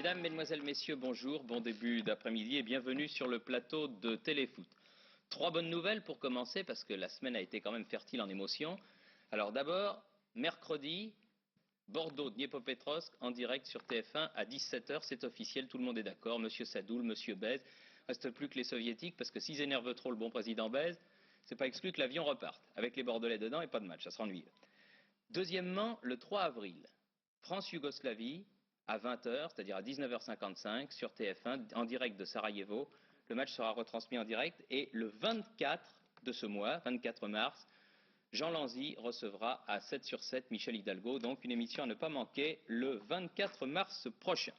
Mesdames, Mesdemoiselles, Messieurs, bonjour, bon début d'après-midi et bienvenue sur le plateau de Téléfoot. Trois bonnes nouvelles pour commencer parce que la semaine a été quand même fertile en émotions. Alors d'abord, mercredi, Bordeaux-Dniepopetrovsk en direct sur TF1 à 17h, c'est officiel, tout le monde est d'accord, Monsieur Sadoul, Monsieur Bèze, reste plus que les soviétiques parce que s'ils énervent trop le bon président Bèze, c'est pas exclu que l'avion reparte, avec les Bordelais dedans et pas de match, ça sera ennuyeux. Deuxièmement, le 3 avril, France-Yougoslavie, à 20h, c'est-à-dire à 19h55 sur TF1 en direct de Sarajevo. Le match sera retransmis en direct et le 24 de ce mois, 24 mars, Jean Lanzy recevra à 7 sur 7 Michel Hidalgo, donc une émission à ne pas manquer le 24 mars prochain.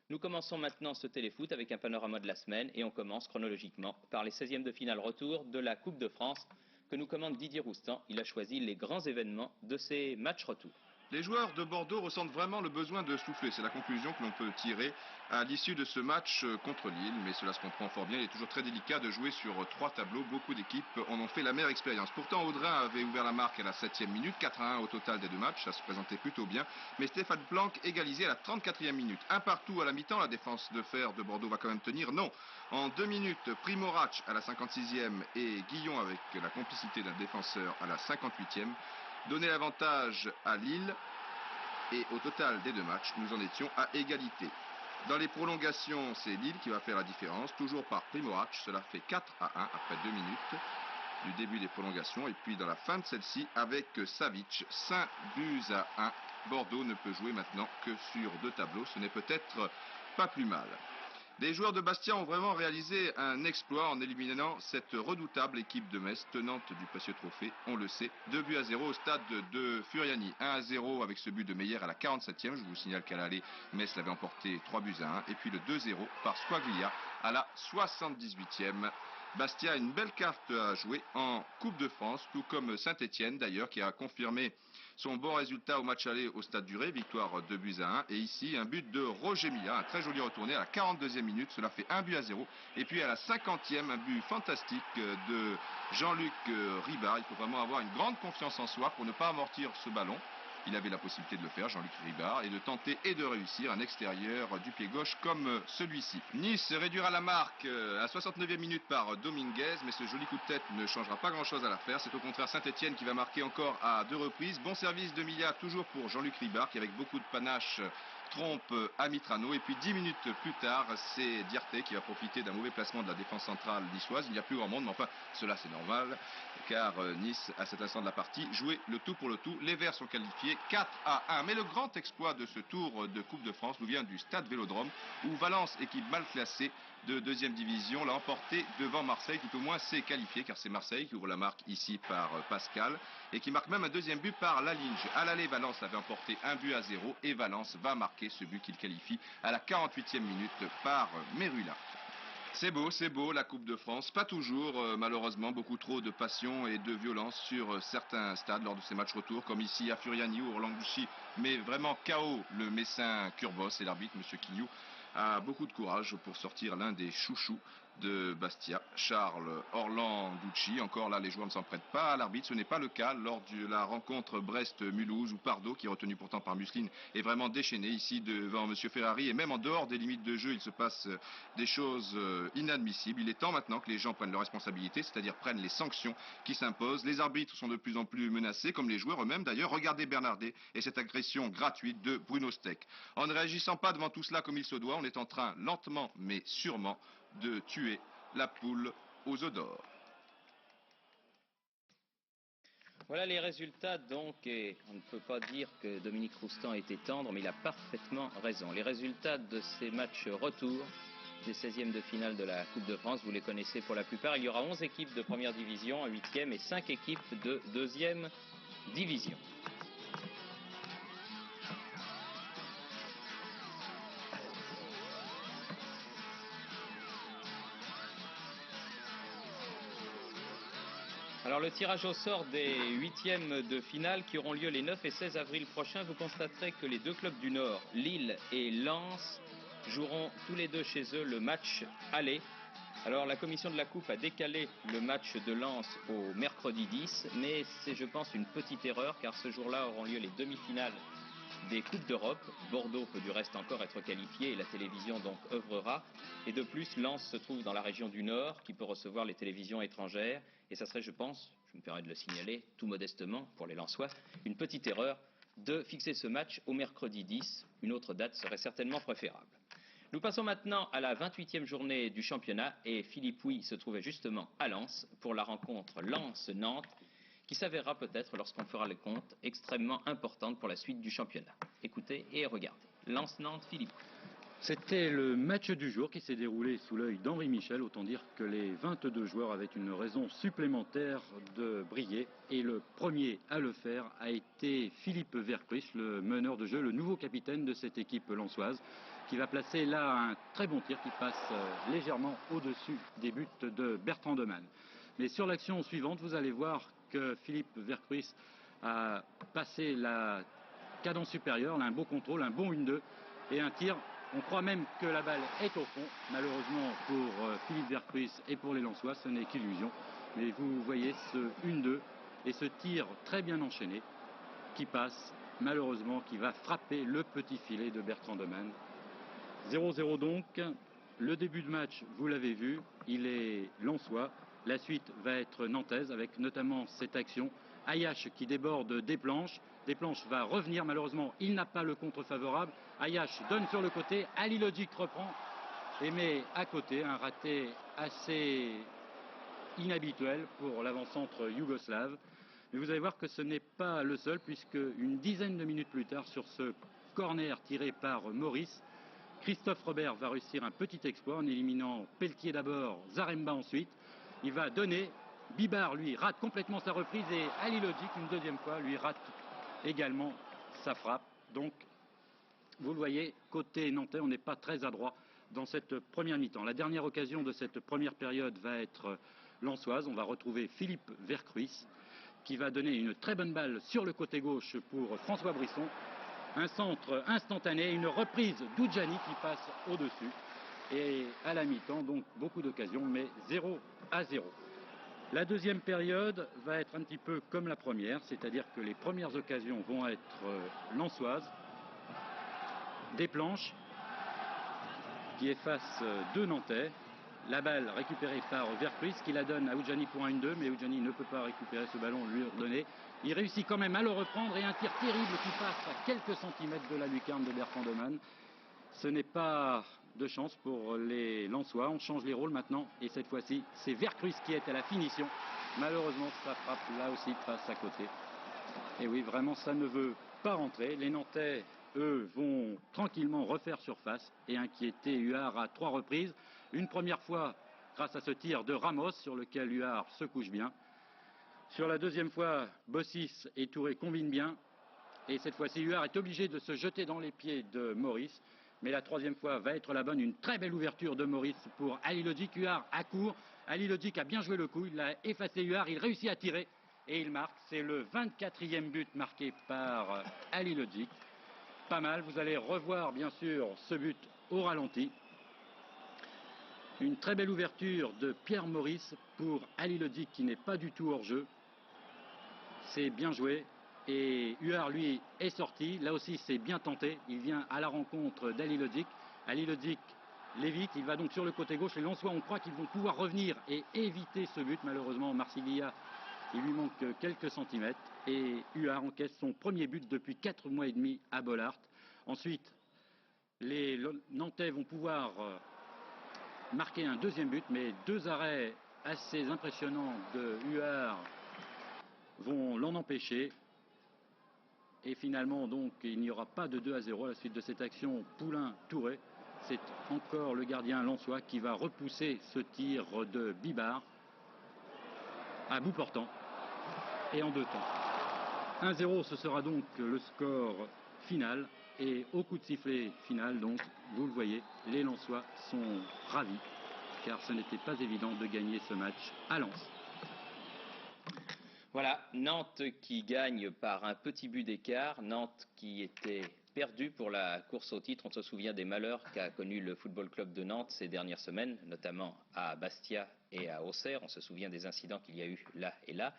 Nous commençons maintenant ce téléfoot avec un panorama de la semaine et on commence chronologiquement par les 16e de finale retour de la Coupe de France que nous commande Didier Roustan. Il a choisi les grands événements de ces matchs retour. Les joueurs de Bordeaux ressentent vraiment le besoin de souffler. C'est la conclusion que l'on peut tirer à l'issue de ce match contre Lille. Mais cela se comprend fort bien. Il est toujours très délicat de jouer sur trois tableaux. Beaucoup d'équipes en ont fait la meilleure expérience. Pourtant, Audrin avait ouvert la marque à la 7e minute. 4-1 au total des deux matchs. Ça se présentait plutôt bien. Mais Stéphane Planck égalisait à la 34e minute. Un partout à la mi-temps. La défense de fer de Bordeaux va quand même tenir. Non. En 2 minutes, Primorac à la 56e et Guillon avec la complicité d'un défenseur à la 58e. Donner l'avantage à Lille et au total des deux matchs, nous en étions à égalité. Dans les prolongations, c'est Lille qui va faire la différence, toujours par Primorac. Cela fait 4-1 après 2 minutes du début des prolongations. Et puis dans la fin de celle-ci, avec Savic, 5-1. Bordeaux ne peut jouer maintenant que sur 2 tableaux. Ce n'est peut-être pas plus mal. Les joueurs de Bastia ont vraiment réalisé un exploit en éliminant cette redoutable équipe de Metz, tenante du précieux trophée, on le sait. 2-0 au stade de Furiani. 1-0 avec ce but de Meyer à la 47e. Je vous signale qu'à l'aller, Metz l'avait emporté 3-1. Et puis le 2-0 par Squaglia à la 78e. Bastia a une belle carte à jouer en Coupe de France, tout comme Saint-Etienne d'ailleurs, qui a confirmé son bon résultat au match aller au Stade du Ré, victoire 2-1. Et ici, un but de Roger Milla, un très joli retourné à la 42e minute, cela fait 1-0. Et puis à la 50e, un but fantastique de Jean-Luc Ribard. Il faut vraiment avoir une grande confiance en soi pour ne pas amortir ce ballon. Il avait la possibilité de le faire, Jean-Luc Ribard, et de tenter et de réussir un extérieur du pied gauche comme celui-ci. Nice réduira la marque à 69e minute par Dominguez, mais ce joli coup de tête ne changera pas grand-chose à l'affaire. C'est au contraire Saint-Etienne qui va marquer encore à 2 reprises. Bon service de Milla, toujours pour Jean-Luc Ribard, qui avec beaucoup de panache trompe Amitrano. Et puis 10 minutes plus tard, c'est Diarté qui va profiter d'un mauvais placement de la défense centrale niçoise. Il n'y a plus grand monde, mais enfin, cela c'est normal, car Nice, à cet instant de la partie, jouait le tout pour le tout. Les Verts sont qualifiés 4-1. Mais le grand exploit de ce tour de Coupe de France nous vient du Stade Vélodrome, où Valence, équipe mal classée de 2e division, l'a emporté devant Marseille, tout au moins s'est qualifié, car c'est Marseille qui ouvre la marque ici par Pascal, et qui marque même un 2e but par Lalinge. À l'aller, Valence avait emporté 1-0, et Valence va marquer ce but qu'il qualifie à la 48e minute par Merula. C'est beau, la Coupe de France. Pas toujours, malheureusement, beaucoup trop de passion et de violence sur certains stades lors de ces matchs retour, comme ici à Furiani où Orlan Gucci met vraiment KO le Messin Kurbos, et l'arbitre, M. Quignou, a beaucoup de courage pour sortir l'un des chouchous de Bastia, Charles Orlan Gucci. Encore là, les joueurs ne s'en prêtent pas à l'arbitre. Ce n'est pas le cas lors de la rencontre Brest-Mulhouse où Pardo, qui est retenu pourtant par Musseline, est vraiment déchaîné ici devant M. Ferrari. Et même en dehors des limites de jeu, il se passe des choses inadmissibles. Il est temps maintenant que les gens prennent leurs responsabilités, c'est-à-dire prennent les sanctions qui s'imposent. Les arbitres sont de plus en plus menacés, comme les joueurs eux-mêmes d'ailleurs. Regardez Bernardet et cette agression gratuite de Bruno Steck. En ne réagissant pas devant tout cela comme il se doit, on est en train, lentement mais sûrement, de tuer la poule aux œufs d'or. Voilà les résultats donc, et on ne peut pas dire que Dominique Roustan était tendre, mais il a parfaitement raison. Les résultats de ces matchs retour des 16e de finale de la Coupe de France, vous les connaissez pour la plupart. Il y aura 11 équipes de première division en 8e et 5 équipes de 2e division. Alors le tirage au sort des 8e de finale qui auront lieu les 9 et 16 avril prochains, vous constaterez que les deux clubs du Nord, Lille et Lens, joueront tous les deux chez eux le match aller. Alors la commission de la Coupe a décalé le match de Lens au mercredi 10, mais c'est je pense une petite erreur car ce jour-là auront lieu les demi-finales des Coupes d'Europe. Bordeaux peut du reste encore être qualifié et la télévision donc œuvrera. Et de plus, Lens se trouve dans la région du Nord qui peut recevoir les télévisions étrangères. Et ça serait, je pense, je me permets de le signaler tout modestement pour les Lensois, une petite erreur de fixer ce match au mercredi 10. Une autre date serait certainement préférable. Nous passons maintenant à la 28e journée du championnat et Philippe Huy se trouvait justement à Lens pour la rencontre Lens-Nantes qui s'avérera peut-être, lorsqu'on fera les comptes, extrêmement importante pour la suite du championnat. Écoutez et regardez. Lens-Nantes, Philippe. C'était le match du jour qui s'est déroulé sous l'œil d'Henri Michel. Autant dire que les 22 joueurs avaient une raison supplémentaire de briller. Et le premier à le faire a été Philippe Vercruys, le meneur de jeu, le nouveau capitaine de cette équipe lensoise, qui va placer là un très bon tir qui passe légèrement au-dessus des buts de Bertrand Demanne. Mais sur l'action suivante, vous allez voir que Philippe Vercruys a passé la cadence supérieure, là, un beau contrôle, un bon 1-2 et un tir. On croit même que la balle est au fond. Malheureusement pour Philippe Vercruys et pour les Lensois, ce n'est qu'illusion. Mais vous voyez ce 1-2 et ce tir très bien enchaîné qui passe, malheureusement, qui va frapper le petit filet de Bertrand Demanne. 0-0 donc. Le début de match, vous l'avez vu, il est lensois. La suite va être nantaise avec notamment cette action. Ayache qui déborde Desplanches. Desplanches va revenir, malheureusement, il n'a pas le contre favorable. Ayache donne sur le côté, Halilovic reprend et met à côté un raté assez inhabituel pour l'avant-centre yougoslave. Mais vous allez voir que ce n'est pas le seul, puisque une dizaine de minutes plus tard, sur ce corner tiré par Maurice, Christophe Robert va réussir un petit exploit en éliminant Pelletier d'abord, Zaremba ensuite. Il va donner, Bibar lui rate complètement sa reprise et Halilovic une deuxième fois lui rate également sa frappe. Donc vous le voyez, côté nantais, on n'est pas très adroit dans cette première mi-temps. La dernière occasion de cette première période va être lensoise. On va retrouver Philippe Vercruys qui va donner une très bonne balle sur le côté gauche pour François Brisson. Un centre instantané, une reprise d'Oudjani qui passe au-dessus. Et à la mi-temps, donc beaucoup d'occasions, mais 0-0. La deuxième période va être un petit peu comme la première, c'est-à-dire que les premières occasions vont être lensoises. Desplanches qui efface deux Nantais. La balle récupérée par Vercruys qui la donne à Oudjani pour un 1-2, mais Oudjani ne peut pas récupérer ce ballon, lui redonner. Il réussit quand même à le reprendre et un tir terrible qui passe à quelques centimètres de la lucarne de Bertrand Demanne. Ce n'est pas de chance pour les Lensois. On change les rôles maintenant et cette fois-ci, c'est Vercruys qui est à la finition. Malheureusement, sa frappe là aussi passe à côté. Et oui, vraiment, ça ne veut pas rentrer. Les Nantais, eux, vont tranquillement refaire surface et inquiéter Huard à 3 reprises. Une première fois grâce à ce tir de Ramos sur lequel Huard se couche bien. Sur la deuxième fois, Bossis et Touré combinent bien. Et cette fois-ci, Huard est obligé de se jeter dans les pieds de Maurice. Mais la troisième fois va être la bonne. Une très belle ouverture de Maurice pour Halilovic. Huard à court. Halilovic a bien joué le coup. Il a effacé Huard. Il réussit à tirer. Et il marque. C'est le 24e but marqué par Halilovic. Pas mal. Vous allez revoir bien sûr ce but au ralenti. Une très belle ouverture de Pierre Maurice pour Halilovic qui n'est pas du tout hors jeu. C'est bien joué. Et Huard, lui, est sorti. Là aussi, c'est bien tenté. Il vient à la rencontre d'Halilovic. Halilovic l'évite. Il va donc sur le côté gauche. Les Lensois, on croit qu'ils vont pouvoir revenir et éviter ce but. Malheureusement, Marsiglia, il lui manque quelques centimètres. Et Huard encaisse son premier but depuis 4 mois et demi à Bollaert. Ensuite, les Nantais vont pouvoir marquer un deuxième but. Mais deux arrêts assez impressionnants de Huard vont l'en empêcher. Et finalement, donc, il n'y aura pas de 2-0 à la suite de cette action Poulain-Touré. C'est encore le gardien lensois qui va repousser ce tir de Bibar à bout portant et en 2 temps. 1-0, ce sera donc le score final. Et au coup de sifflet final, donc, vous le voyez, les Lensois sont ravis car ce n'était pas évident de gagner ce match à Lens. Voilà, Nantes qui gagne par un petit but d'écart, Nantes qui était perdu pour la course au titre. On se souvient des malheurs qu'a connu le Football Club de Nantes ces dernières semaines, notamment à Bastia et à Auxerre. On se souvient des incidents qu'il y a eu là et là.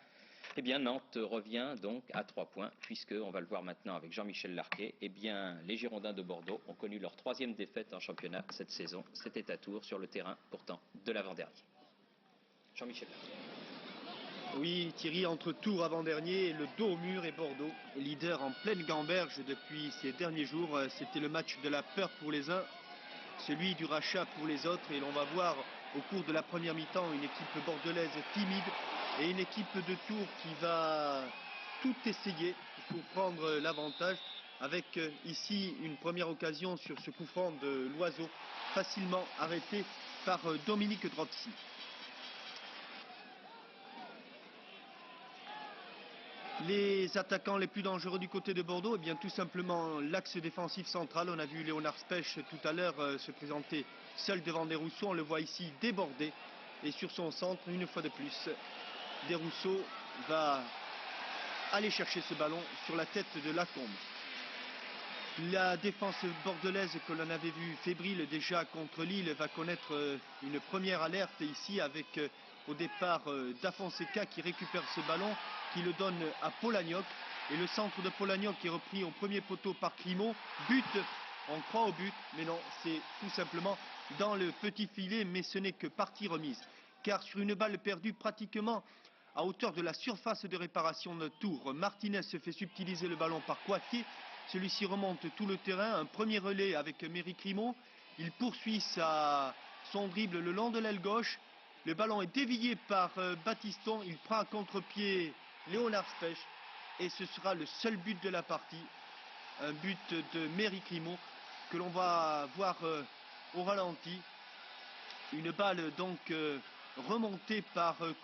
Eh bien, Nantes revient donc à 3 points, puisque, on va le voir maintenant avec Jean-Michel Larquet, eh bien, les Girondins de Bordeaux ont connu leur 3e défaite en championnat cette saison. C'était à Tours, sur le terrain, pourtant, de l'avant-dernier. Jean-Michel Larquet. Oui, Thierry, entre Tours avant-dernier, le dos au mur et Bordeaux, leader en pleine gamberge depuis ces derniers jours. C'était le match de la peur pour les uns, celui du rachat pour les autres. Et l'on va voir au cours de la première mi-temps une équipe bordelaise timide et une équipe de Tours qui va tout essayer pour prendre l'avantage, avec ici une première occasion sur ce coup franc de Loiseau, facilement arrêté par Dominique Dropsy. Les attaquants les plus dangereux du côté de Bordeaux, eh bien tout simplement l'axe défensif central. On a vu Léonard Spech tout à l'heure se présenter seul devant Desrousseaux. On le voit ici débordé. Et sur son centre, une fois de plus, Desrousseaux va aller chercher ce ballon sur la tête de Lacombe. La défense bordelaise que l'on avait vue fébrile déjà contre Lille va connaître une première alerte ici avec au départ Dafonseca qui récupère ce ballon, qui le donne à Polagnoc, et le centre de Polagnoc est repris au premier poteau par Grimaud. But, on croit au but, mais non, c'est tout simplement dans le petit filet, mais ce n'est que partie remise, car sur une balle perdue pratiquement à hauteur de la surface de réparation de Tours, Martinez se fait subtiliser le ballon par Coiffier. Celui-ci remonte tout le terrain, un premier relais avec Méric Grimaud. Il poursuit son dribble le long de l'aile gauche. Le ballon est dévié par Battiston. Il prend à contre-pied Léonard Spech. Et ce sera le seul but de la partie. Un but de Méric Grimaud que l'on va voir au ralenti. Une balle donc remontée par